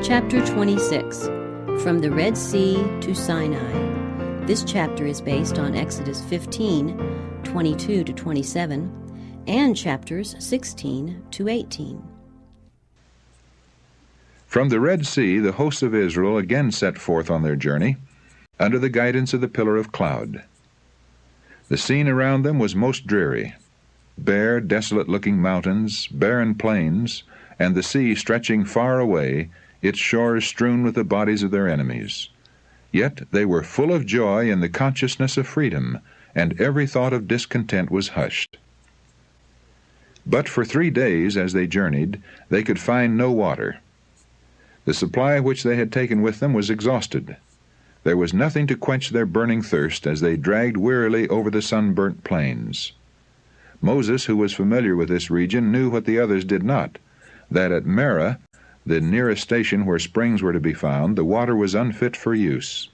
Chapter 26, From the Red Sea to Sinai. This chapter is based on Exodus 15, 22 to 27, and chapters 16 to 18. From the Red Sea, the hosts of Israel again set forth on their journey, under the guidance of the pillar of cloud. The scene around them was most dreary. Bare, desolate-looking mountains, barren plains, and the sea stretching far away, its shores strewn with the bodies of their enemies. Yet they were full of joy in the consciousness of freedom, and every thought of discontent was hushed. But for 3 days, as they journeyed, they could find no water. The supply which they had taken with them was exhausted. There was nothing to quench their burning thirst as they dragged wearily over the sunburnt plains. Moses, who was familiar with this region, knew what the others did not, that at Marah, the nearest station where springs were to be found, the water was unfit for use.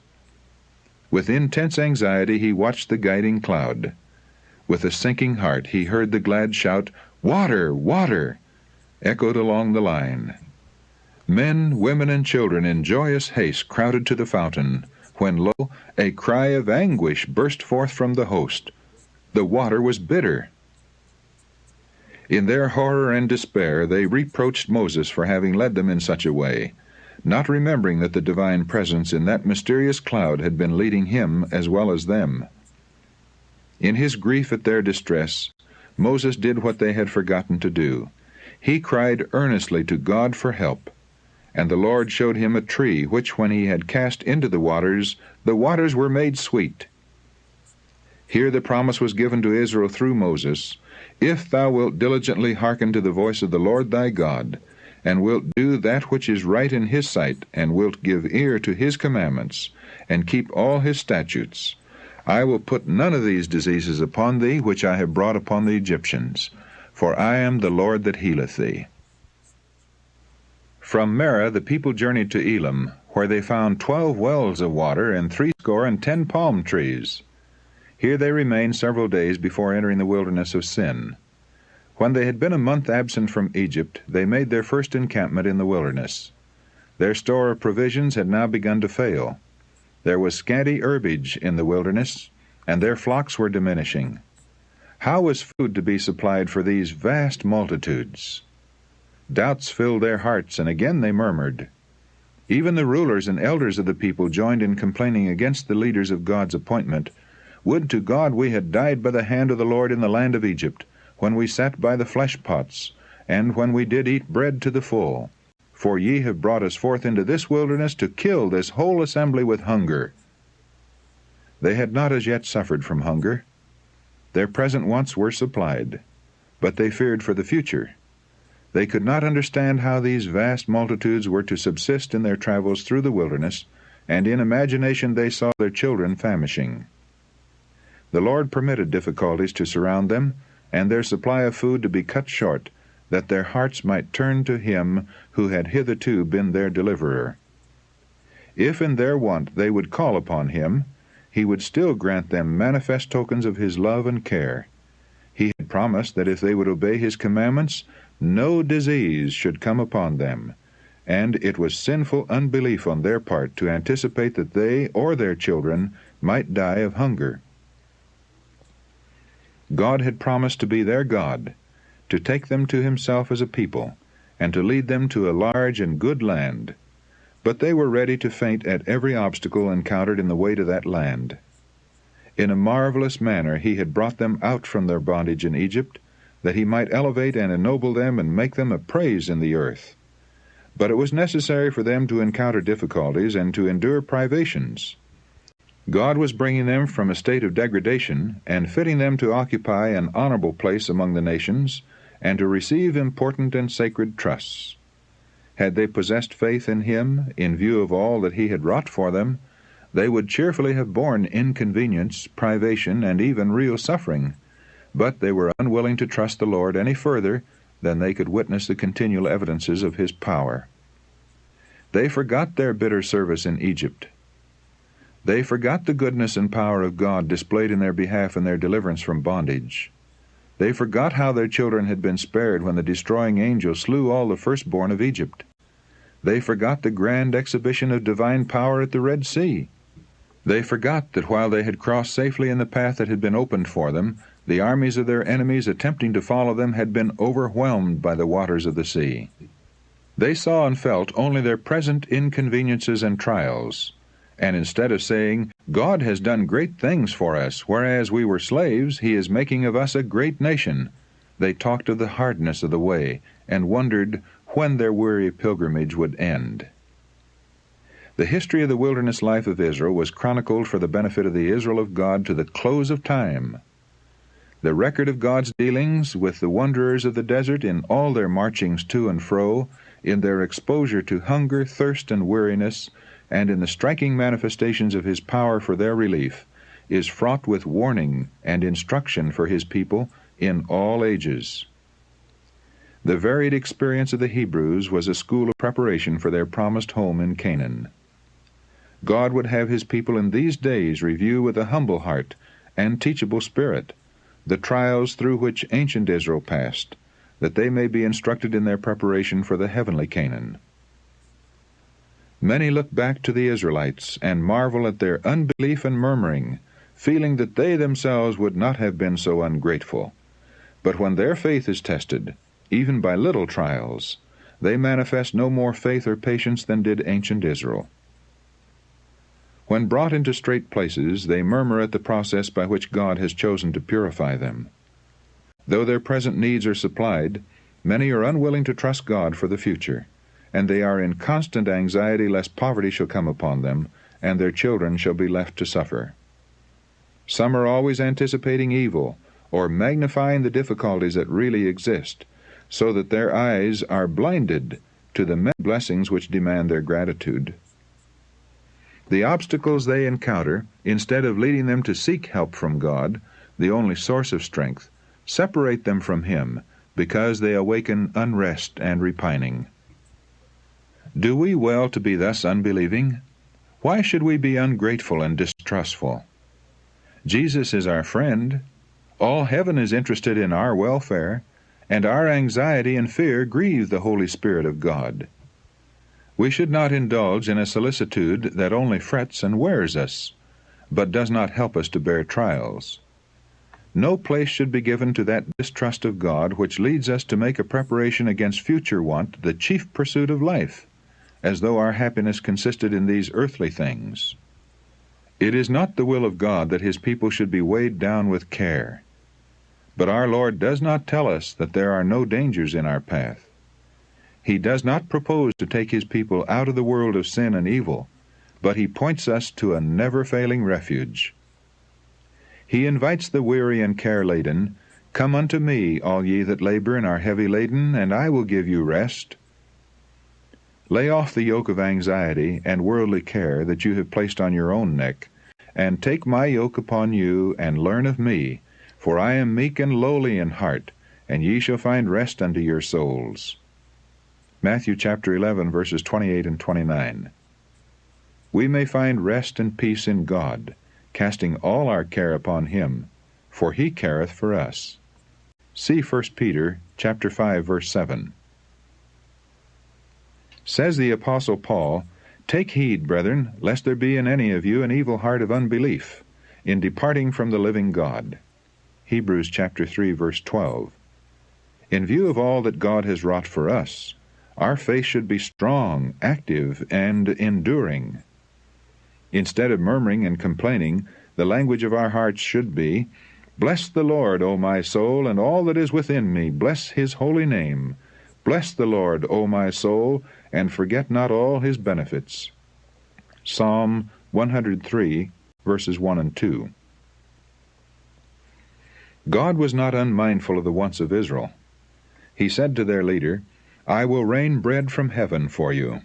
With intense anxiety he watched the guiding cloud. With a sinking heart he heard the glad shout, "Water! Water!" echoed along the line. Men, women, and children in joyous haste crowded to the fountain, when lo, a cry of anguish burst forth from the host. The water was bitter. In their horror and despair they reproached Moses for having led them in such a way, not remembering that the divine presence in that mysterious cloud had been leading him as well as them. In his grief at their distress, Moses did what they had forgotten to do. He cried earnestly to God for help, and the Lord showed him a tree which, when he had cast into the waters were made sweet. Here the promise was given to Israel through Moses, "If thou wilt diligently hearken to the voice of the Lord thy God, and wilt do that which is right in his sight, and wilt give ear to his commandments, and keep all his statutes, I will put none of these diseases upon thee which I have brought upon the Egyptians, for I am the Lord that healeth thee." From Marah the people journeyed to Elim, where they found 12 wells of water and 70 palm trees. Here they remained several days before entering the wilderness of Sin. When they had been a month absent from Egypt, they made their first encampment in the wilderness. Their store of provisions had now begun to fail. There was scanty herbage in the wilderness, and their flocks were diminishing. How was food to be supplied for these vast multitudes? Doubts filled their hearts, and again they murmured. Even the rulers and elders of the people joined in complaining against the leaders of God's appointment. "Would to God we had died by the hand of the Lord in the land of Egypt, when we sat by the flesh pots, and when we did eat bread to the full. For ye have brought us forth into this wilderness to kill this whole assembly with hunger." They had not as yet suffered from hunger. Their present wants were supplied, but they feared for the future. They could not understand how these vast multitudes were to subsist in their travels through the wilderness, and in imagination they saw their children famishing. The Lord permitted difficulties to surround them, and their supply of food to be cut short, that their hearts might turn to Him who had hitherto been their deliverer. If in their want they would call upon Him, He would still grant them manifest tokens of His love and care. He had promised that if they would obey His commandments, no disease should come upon them, and it was sinful unbelief on their part to anticipate that they or their children might die of hunger. God had promised to be their God, to take them to Himself as a people, and to lead them to a large and good land. But they were ready to faint at every obstacle encountered in the way to that land. In a marvelous manner He had brought them out from their bondage in Egypt, that He might elevate and ennoble them and make them a praise in the earth. But it was necessary for them to encounter difficulties and to endure privations. God was bringing them from a state of degradation and fitting them to occupy an honorable place among the nations and to receive important and sacred trusts. Had they possessed faith in Him, in view of all that He had wrought for them, they would cheerfully have borne inconvenience, privation, and even real suffering, but they were unwilling to trust the Lord any further than they could witness the continual evidences of His power. They forgot their bitter service in Egypt. They forgot the goodness and power of God displayed in their behalf in their deliverance from bondage. They forgot how their children had been spared when the destroying angel slew all the firstborn of Egypt. They forgot the grand exhibition of divine power at the Red Sea. They forgot that while they had crossed safely in the path that had been opened for them, the armies of their enemies attempting to follow them had been overwhelmed by the waters of the sea. They saw and felt only their present inconveniences and trials, and instead of saying, "God has done great things for us, whereas we were slaves, He is making of us a great nation," they talked of the hardness of the way, and wondered when their weary pilgrimage would end. The history of the wilderness life of Israel was chronicled for the benefit of the Israel of God to the close of time. The record of God's dealings with the wanderers of the desert in all their marchings to and fro, in their exposure to hunger, thirst, and weariness, and in the striking manifestations of His power for their relief, is fraught with warning and instruction for His people in all ages. The varied experience of the Hebrews was a school of preparation for their promised home in Canaan. God would have His people in these days review with a humble heart and teachable spirit the trials through which ancient Israel passed, that they may be instructed in their preparation for the heavenly Canaan. Many look back to the Israelites and marvel at their unbelief and murmuring, feeling that they themselves would not have been so ungrateful. But when their faith is tested, even by little trials, they manifest no more faith or patience than did ancient Israel. When brought into straight places, they murmur at the process by which God has chosen to purify them. Though their present needs are supplied, many are unwilling to trust God for the future, and they are in constant anxiety lest poverty shall come upon them, and their children shall be left to suffer. Some are always anticipating evil, or magnifying the difficulties that really exist, so that their eyes are blinded to the many blessings which demand their gratitude. The obstacles they encounter, instead of leading them to seek help from God, the only source of strength, separate them from Him, because they awaken unrest and repining. Do we well to be thus unbelieving? Why should we be ungrateful and distrustful? Jesus is our friend. All heaven is interested in our welfare, and our anxiety and fear grieve the Holy Spirit of God. We should not indulge in a solicitude that only frets and wears us, but does not help us to bear trials. No place should be given to that distrust of God which leads us to make a preparation against future want the chief pursuit of life, as though our happiness consisted in these earthly things. It is not the will of God that His people should be weighed down with care. But our Lord does not tell us that there are no dangers in our path. He does not propose to take His people out of the world of sin and evil, but He points us to a never-failing refuge. He invites the weary and care-laden, "Come unto me, all ye that labor and are heavy laden, and I will give you rest." Lay off the yoke of anxiety and worldly care that you have placed on your own neck, and take my yoke upon you, and learn of me, for I am meek and lowly in heart, and ye shall find rest unto your souls. Matthew chapter 11, verses 28 and 29. We may find rest and peace in God, casting all our care upon Him, for He careth for us. See 1 Peter chapter 5, verse 7. Says the Apostle Paul, "Take heed, brethren, lest there be in any of you an evil heart of unbelief, in departing from the living God." Hebrews chapter 3, verse 12. In view of all that God has wrought for us, our faith should be strong, active, and enduring. Instead of murmuring and complaining, the language of our hearts should be, "Bless the Lord, O my soul, and all that is within me, bless His holy name. Bless the Lord, O my soul, and forget not all His benefits." Psalm 103, verses 1 and 2. God was not unmindful of the wants of Israel. He said to their leader, "I will rain bread from heaven for you."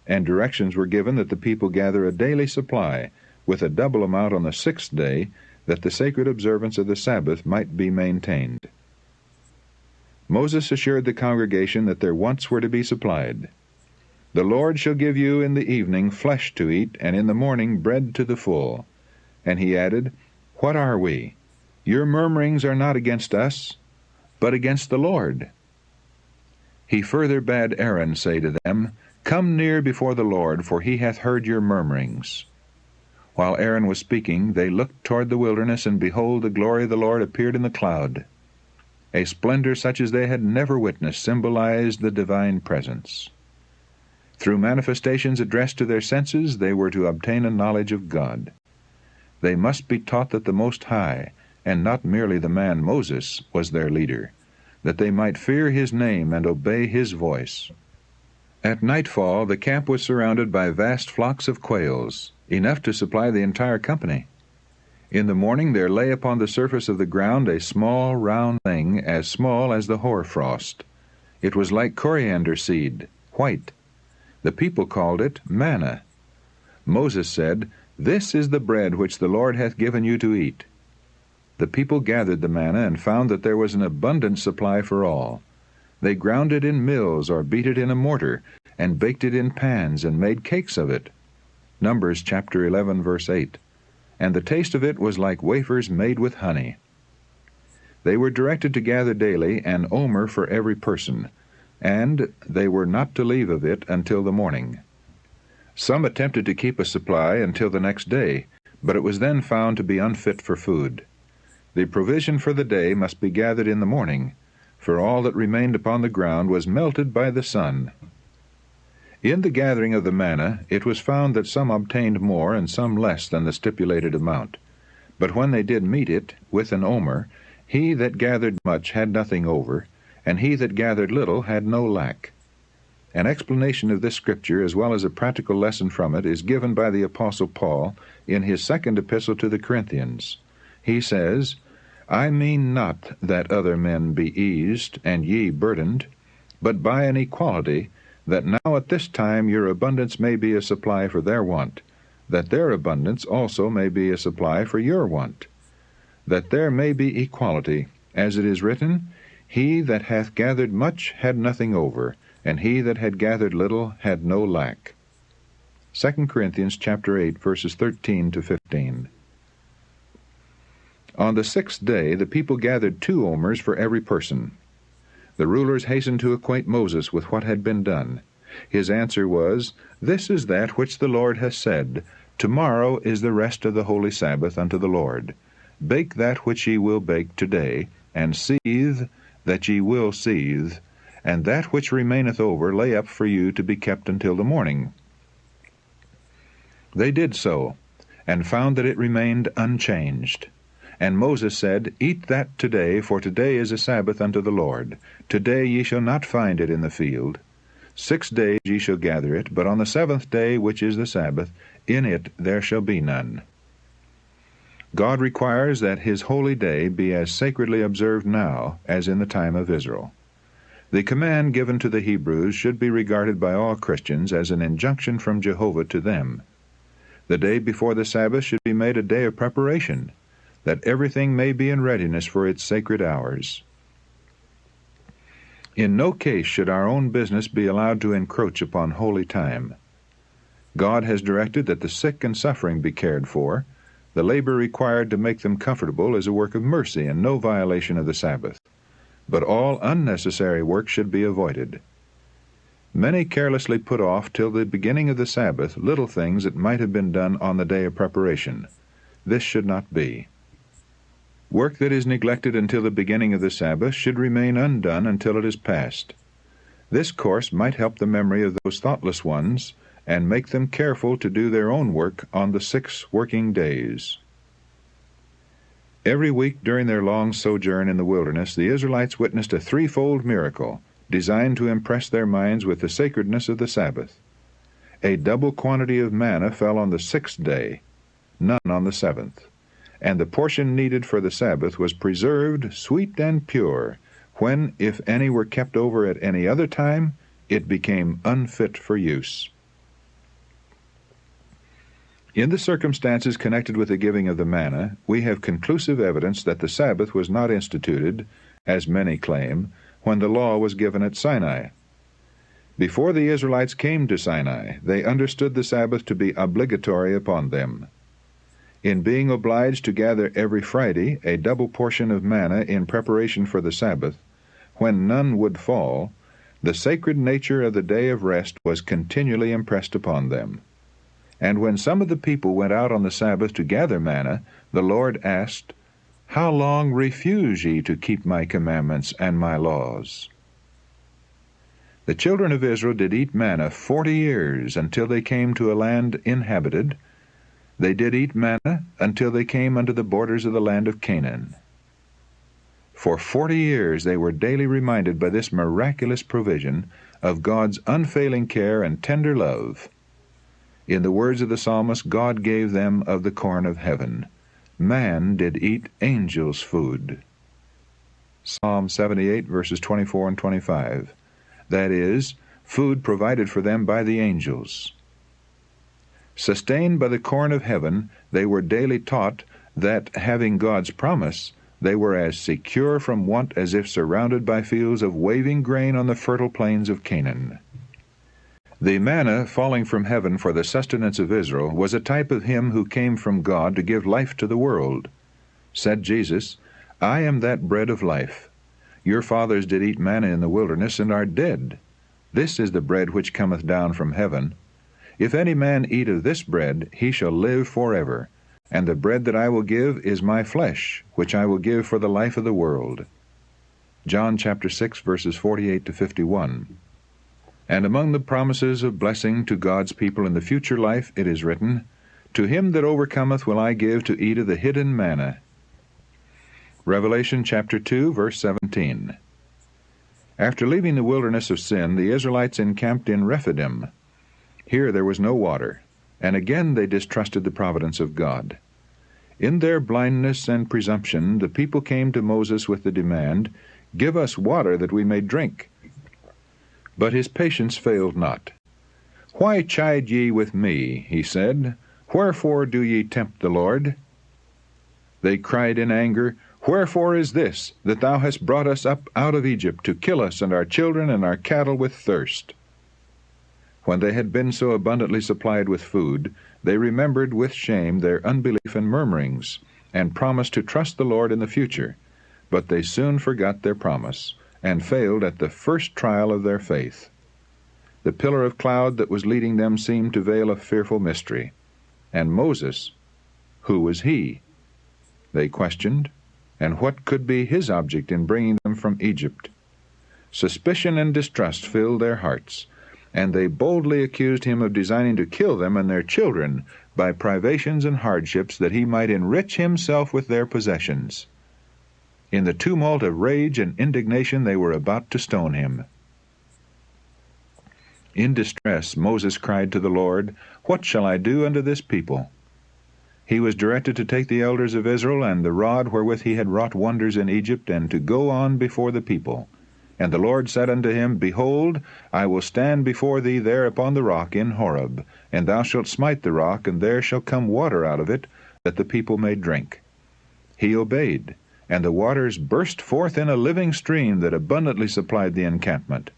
And directions were given that the people gather a daily supply, with a double amount on the sixth day, that the sacred observance of the Sabbath might be maintained. Moses assured the congregation that their wants were to be supplied. "The Lord shall give you in the evening flesh to eat, and in the morning bread to the full." And he added, "What are we? Your murmurings are not against us, but against the Lord." He further bade Aaron say to them, Come near before the Lord, for he hath heard your murmurings. While Aaron was speaking, they looked toward the wilderness, and behold, the glory of the Lord appeared in the cloud. A splendor such as they had never witnessed symbolized the divine presence. Through manifestations addressed to their senses, they were to obtain a knowledge of God. They must be taught that the Most High, and not merely the man Moses, was their leader, that they might fear his name and obey his voice. At nightfall, the camp was surrounded by vast flocks of quails, enough to supply the entire company. In the morning there lay upon the surface of the ground a small round thing, as small as the hoarfrost. It was like coriander seed, white. The people called it manna. Moses said, "This is the bread which the Lord hath given you to eat." The people gathered the manna, and found that there was an abundant supply for all. They ground it in mills, or beat it in a mortar, and baked it in pans, and made cakes of it. Numbers chapter 11, verse 8. And the taste of it was like wafers made with honey. They were directed to gather daily an omer for every person, and they were not to leave of it until the morning. Some attempted to keep a supply until the next day, but it was then found to be unfit for food. The provision for the day must be gathered in the morning, for all that remained upon the ground was melted by the sun. In the gathering of the manna, it was found that some obtained more and some less than the stipulated amount. But when they did meet it with an omer, he that gathered much had nothing over, and he that gathered little had no lack. An explanation of this scripture, as well as a practical lesson from it, is given by the Apostle Paul in his second epistle to the Corinthians. He says, "I mean not that other men be eased, and ye burdened, but by an equality, that now at this time your abundance may be a supply for their want, that their abundance also may be a supply for your want, that there may be equality, as it is written, He that hath gathered much had nothing over, and he that had gathered little had no lack." 2 Corinthians chapter 8, verses 13 to 15. On the 6th day the people gathered 2 omers for every person. The rulers hastened to acquaint Moses with what had been done. His answer was, "This is that which the Lord hath said, Tomorrow is the rest of the holy Sabbath unto the Lord. Bake that which ye will bake today, and seethe that ye will seethe, and that which remaineth over lay up for you to be kept until the morning." They did so, and found that it remained unchanged. And Moses said, "Eat that today, for today is a Sabbath unto the Lord. Today ye shall not find it in the field. 6 days ye shall gather it, but on the 7th day, which is the Sabbath, in it there shall be none." God requires that his holy day be as sacredly observed now as in the time of Israel. The command given to the Hebrews should be regarded by all Christians as an injunction from Jehovah to them. The day before the Sabbath should be made a day of preparation, that everything may be in readiness for its sacred hours. In no case should our own business be allowed to encroach upon holy time. God has directed that the sick and suffering be cared for. The labor required to make them comfortable is a work of mercy and no violation of the Sabbath. But all unnecessary work should be avoided. Many carelessly put off till the beginning of the Sabbath little things that might have been done on the day of preparation. This should not be. Work that is neglected until the beginning of the Sabbath should remain undone until it is past. This course might help the memory of those thoughtless ones and make them careful to do their own work on the 6 working days. Every week during their long sojourn in the wilderness, the Israelites witnessed a threefold miracle designed to impress their minds with the sacredness of the Sabbath. A double quantity of manna fell on the 6th day, none on the 7th. And the portion needed for the Sabbath was preserved sweet and pure, when, if any were kept over at any other time, it became unfit for use. In the circumstances connected with the giving of the manna, we have conclusive evidence that the Sabbath was not instituted, as many claim, when the law was given at Sinai. Before the Israelites came to Sinai, they understood the Sabbath to be obligatory upon them. In being obliged to gather every Friday a double portion of manna in preparation for the Sabbath, when none would fall, The sacred nature of the day of rest was continually impressed upon them. And when some of the people went out on the Sabbath to gather manna, the Lord asked, How long refuse ye to keep my commandments and my laws? The children of Israel did eat manna 40 years, until they came to a land inhabited. They did eat manna until they came unto the borders of the land of Canaan. For 40 years they were daily reminded by this miraculous provision of God's unfailing care and tender love. In the words of the psalmist, God gave them of the corn of heaven. Man did eat angels' food. Psalm 78, verses 24 and 25. That is, food provided for them by the angels. Sustained by the corn of heaven, they were daily taught that, having God's promise, they were as secure from want as if surrounded by fields of waving grain on the fertile plains of Canaan. The manna falling from heaven for the sustenance of Israel was a type of him who came from God to give life to the world. Said Jesus, I am that bread of life. Your fathers did eat manna in the wilderness, and are dead. This is the bread which cometh down from heaven. If any man eat of this bread, he shall live forever. And the bread that I will give is my flesh, which I will give for the life of the world. John chapter 6, verses 48 to 51. And among the promises of blessing to God's people in the future life, it is written, To him that overcometh will I give to eat of the hidden manna. Revelation chapter 2, verse 17. After leaving the wilderness of sin, the Israelites encamped in Rephidim. Here there was no water, and again they distrusted the providence of God. In their blindness and presumption, the people came to Moses with the demand, Give us water that we may drink. But his patience failed not. Why chide ye with me, he said, Wherefore do ye tempt the Lord? They cried in anger, Wherefore is this, that thou hast brought us up out of Egypt to kill us and our children and our cattle with thirst? When they had been so abundantly supplied with food, they remembered with shame their unbelief and murmurings, and promised to trust the Lord in the future. But they soon forgot their promise, and failed at the first trial of their faith. The pillar of cloud that was leading them seemed to veil a fearful mystery. And Moses, who was he? They questioned, and what could be his object in bringing them from Egypt? Suspicion and distrust filled their hearts, and they boldly accused him of designing to kill them and their children by privations and hardships, that he might enrich himself with their possessions. In the tumult of rage and indignation they were about to stone him. In distress Moses cried to the Lord, What shall I do unto this people? He was directed to take the elders of Israel and the rod wherewith he had wrought wonders in Egypt, and to go on before the people. And the Lord said unto him, Behold, I will stand before thee there upon the rock in Horeb, and thou shalt smite the rock, and there shall come water out of it, that the people may drink. He obeyed, and the waters burst forth in a living stream that abundantly supplied the encampment.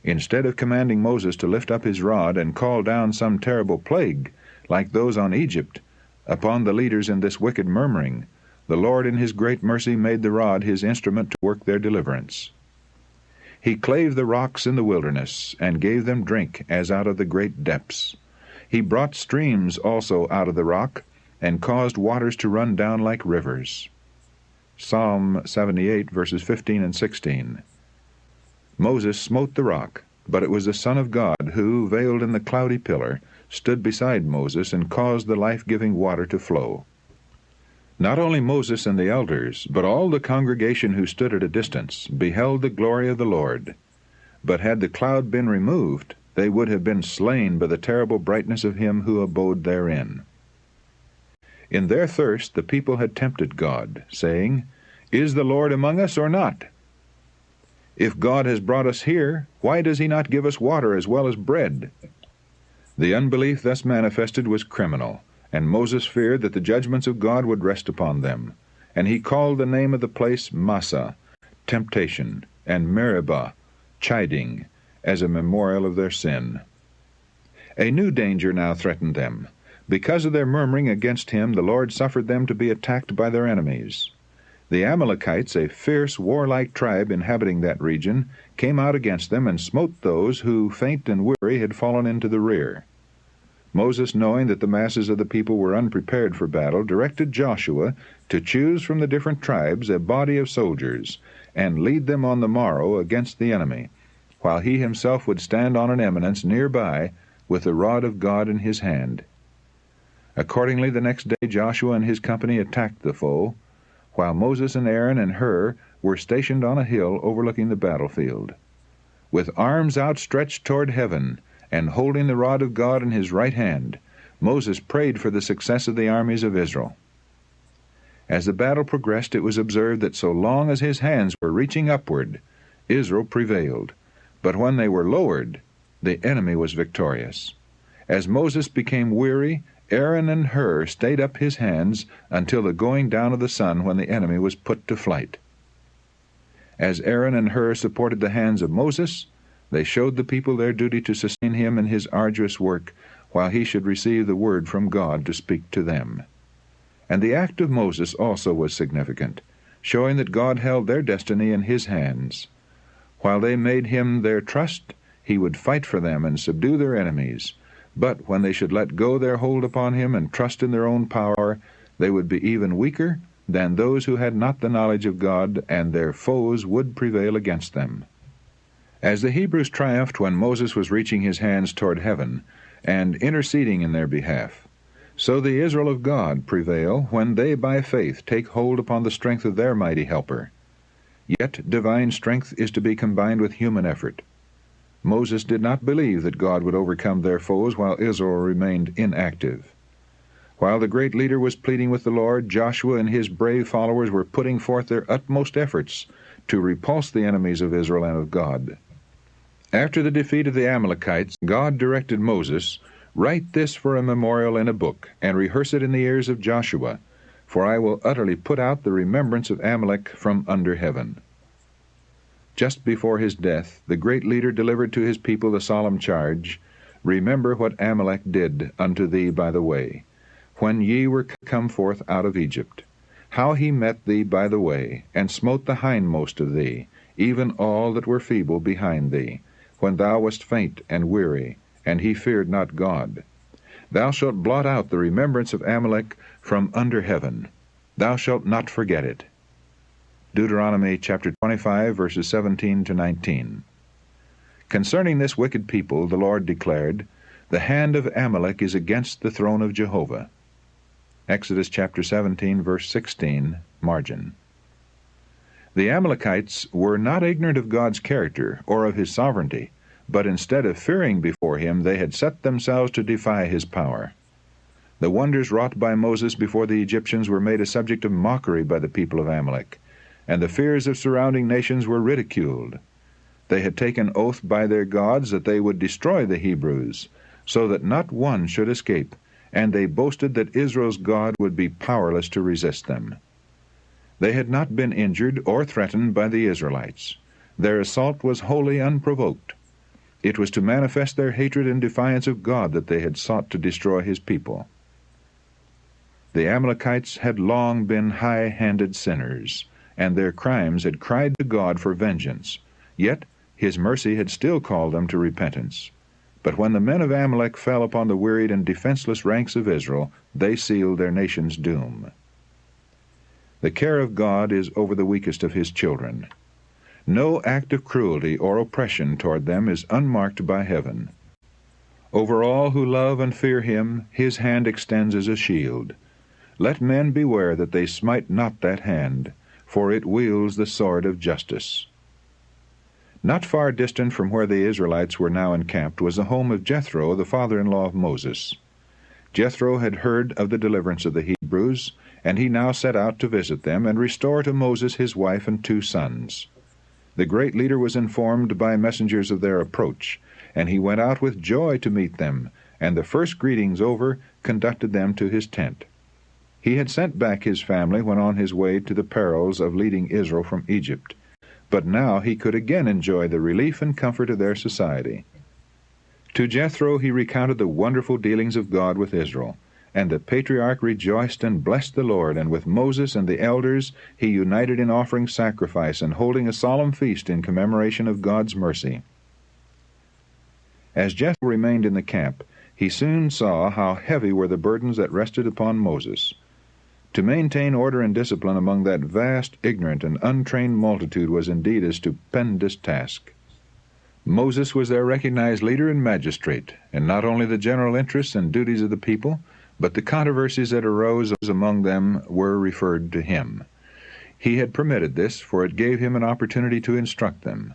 Instead of commanding Moses to lift up his rod and call down some terrible plague, like those on Egypt, upon the leaders in this wicked murmuring, the Lord in his great mercy made the rod his instrument to work their deliverance. He clave the rocks in the wilderness, and gave them drink as out of the great depths. He brought streams also out of the rock, and caused waters to run down like rivers. Psalm 78, verses 15 and 16. Moses smote the rock, but it was the Son of God who, veiled in the cloudy pillar, stood beside Moses and caused the life-giving water to flow. Not only Moses and the elders, but all the congregation who stood at a distance, beheld the glory of the Lord. But had the cloud been removed, they would have been slain by the terrible brightness of him who abode therein. In their thirst the people had tempted God, saying, Is the Lord among us or not? If God has brought us here, why does he not give us water as well as bread? The unbelief thus manifested was criminal, and Moses feared that the judgments of God would rest upon them. And he called the name of the place Massah, temptation, and Meribah, chiding, as a memorial of their sin. A new danger now threatened them. Because of their murmuring against him, the Lord suffered them to be attacked by their enemies. The Amalekites, a fierce, warlike tribe inhabiting that region, came out against them and smote those who, faint and weary, had fallen into the rear. Moses, knowing that the masses of the people were unprepared for battle, directed Joshua to choose from the different tribes a body of soldiers, and lead them on the morrow against the enemy, while he himself would stand on an eminence near by with the rod of God in his hand. Accordingly, the next day Joshua and his company attacked the foe, while Moses and Aaron and Hur were stationed on a hill overlooking the battlefield. With arms outstretched toward heaven, and holding the rod of God in his right hand, Moses prayed for the success of the armies of Israel. As the battle progressed, it was observed that so long as his hands were reaching upward, Israel prevailed, but when they were lowered, the enemy was victorious. As Moses became weary, Aaron and Hur stayed up his hands until the going down of the sun, when the enemy was put to flight. As Aaron and Hur supported the hands of Moses, they showed the people their duty to sustain him in his arduous work, while he should receive the word from God to speak to them. And the act of Moses also was significant, showing that God held their destiny in his hands. While they made him their trust, he would fight for them and subdue their enemies. But when they should let go their hold upon him and trust in their own power, they would be even weaker than those who had not the knowledge of God, and their foes would prevail against them. As the Hebrews triumphed when Moses was reaching his hands toward heaven and interceding in their behalf, so the Israel of God prevail when they by faith take hold upon the strength of their mighty helper. Yet divine strength is to be combined with human effort. Moses did not believe that God would overcome their foes while Israel remained inactive. While the great leader was pleading with the Lord, Joshua and his brave followers were putting forth their utmost efforts to repulse the enemies of Israel and of God. After the defeat of the Amalekites, God directed Moses, "Write this for a memorial in a book, and rehearse it in the ears of Joshua, for I will utterly put out the remembrance of Amalek from under heaven." Just before his death, the great leader delivered to his people the solemn charge, "Remember what Amalek did unto thee by the way, when ye were come forth out of Egypt, how he met thee by the way, and smote the hindmost of thee, even all that were feeble behind thee, when thou wast faint and weary, and he feared not God. Thou shalt blot out the remembrance of Amalek from under heaven. Thou shalt not forget it." Deuteronomy chapter 25, verses 17 to 19. Concerning this wicked people, the Lord declared, "The hand of Amalek is against the throne of Jehovah." Exodus chapter 17, verse 16, margin. The Amalekites were not ignorant of God's character or of his sovereignty, but instead of fearing before him, they had set themselves to defy his power. The wonders wrought by Moses before the Egyptians were made a subject of mockery by the people of Amalek, and the fears of surrounding nations were ridiculed. They had taken oath by their gods that they would destroy the Hebrews, so that not one should escape, and they boasted that Israel's God would be powerless to resist them. They had not been injured or threatened by the Israelites. Their assault was wholly unprovoked. It was to manifest their hatred and defiance of God that they had sought to destroy his people. The Amalekites had long been high-handed sinners, and their crimes had cried to God for vengeance. Yet his mercy had still called them to repentance. But when the men of Amalek fell upon the wearied and defenseless ranks of Israel, they sealed their nation's doom. The care of God is over the weakest of his children. No act of cruelty or oppression toward them is unmarked by heaven. Over all who love and fear him, his hand extends as a shield. Let men beware that they smite not that hand, for it wields the sword of justice. Not far distant from where the Israelites were now encamped was the home of Jethro, the father-in-law of Moses. Jethro had heard of the deliverance of the Hebrews, and he now set out to visit them and restore to Moses his wife and 2 sons. The great leader was informed by messengers of their approach, and he went out with joy to meet them, and the first greetings over, conducted them to his tent. He had sent back his family when on his way to the perils of leading Israel from Egypt, but now he could again enjoy the relief and comfort of their society. To Jethro he recounted the wonderful dealings of God with Israel, And the patriarch rejoiced and blessed the Lord, and with Moses and the elders he united in offering sacrifice and holding a solemn feast in commemoration of God's mercy. As Jethro remained in the camp, he soon saw how heavy were the burdens that rested upon Moses. To maintain order and discipline among that vast, ignorant, and untrained multitude was indeed a stupendous task. Moses was their recognized leader and magistrate, and not only the general interests and duties of the people, but the controversies that arose among them were referred to him. He had permitted this, for it gave him an opportunity to instruct them.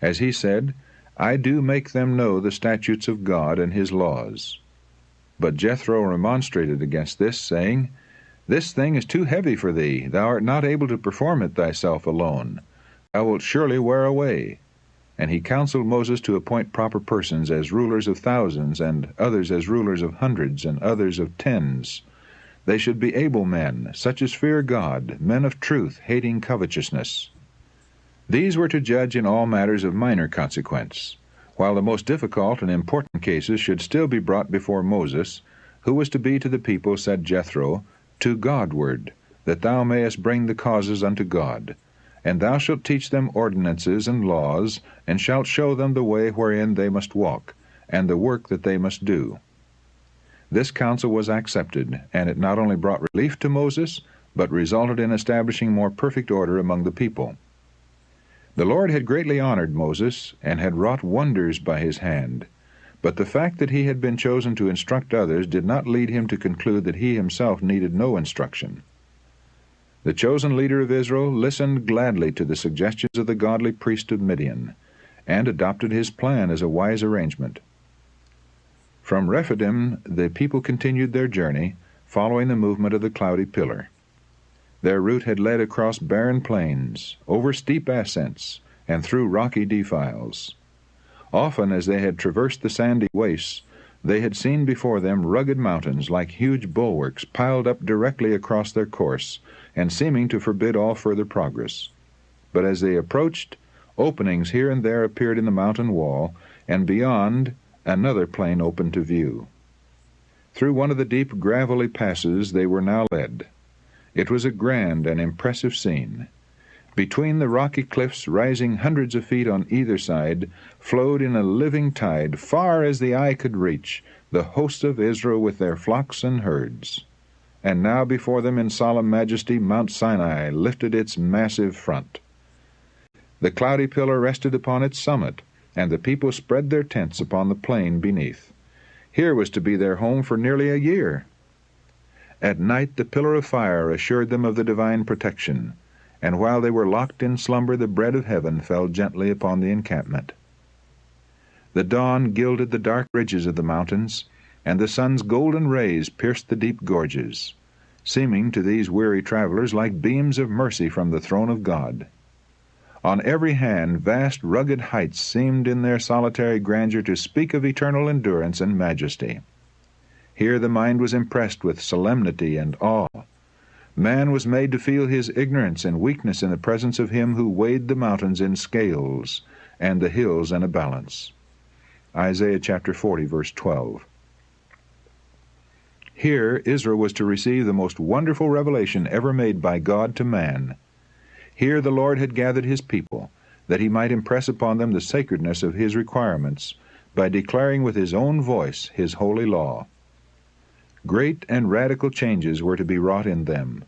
As he said, "I do make them know the statutes of God and his laws." But Jethro remonstrated against this, saying, "This thing is too heavy for thee. Thou art not able to perform it thyself alone. Thou wilt surely wear away." And he counseled Moses to appoint proper persons as rulers of thousands, and others as rulers of hundreds, and others of tens. They should be able men, such as fear God, men of truth, hating covetousness. These were to judge in all matters of minor consequence, while the most difficult and important cases should still be brought before Moses, who was to be to the people, said Jethro, to Godward, that thou mayest bring the causes unto God. And thou shalt teach them ordinances and laws, and shalt show them the way wherein they must walk, and the work that they must do. This counsel was accepted, and it not only brought relief to Moses, but resulted in establishing more perfect order among the people. The Lord had greatly honored Moses, and had wrought wonders by his hand, but the fact that he had been chosen to instruct others did not lead him to conclude that he himself needed no instruction. The chosen leader of Israel listened gladly to the suggestions of the godly priest of Midian, and adopted his plan as a wise arrangement. From Rephidim the people continued their journey, following the movement of the cloudy pillar. Their route had led across barren plains, over steep ascents, and through rocky defiles. Often as they had traversed the sandy wastes, they had seen before them rugged mountains like huge bulwarks piled up directly across their course, and seeming to forbid all further progress. But as they approached, openings here and there appeared in the mountain wall, and beyond another plain opened to view. Through one of the deep gravelly passes they were now led. It was a grand and impressive scene. Between the rocky cliffs, rising hundreds of feet on either side, flowed in a living tide, far as the eye could reach, the hosts of Israel with their flocks and herds. And now before them in solemn majesty Mount Sinai lifted its massive front. The cloudy pillar rested upon its summit, and the people spread their tents upon the plain beneath. Here was to be their home for nearly a year. At night the pillar of fire assured them of the divine protection, and while they were locked in slumber the bread of heaven fell gently upon the encampment. The dawn gilded the dark ridges of the mountains, and the sun's golden rays pierced the deep gorges, seeming to these weary travelers like beams of mercy from the throne of God. On every hand vast rugged heights seemed in their solitary grandeur to speak of eternal endurance and majesty. Here the mind was impressed with solemnity and awe. Man was made to feel his ignorance and weakness in the presence of him who weighed the mountains in scales and the hills in a balance. Isaiah chapter 40, verse 12. Here Israel was to receive the most wonderful revelation ever made by God to man. Here the Lord had gathered his people, that he might impress upon them the sacredness of his requirements, by declaring with his own voice his holy law. Great and radical changes were to be wrought in them,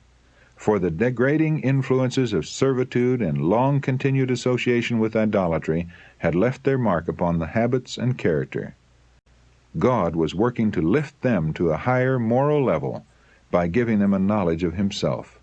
for the degrading influences of servitude and long-continued association with idolatry had left their mark upon the habits and character. God was working to lift them to a higher moral level by giving them a knowledge of himself.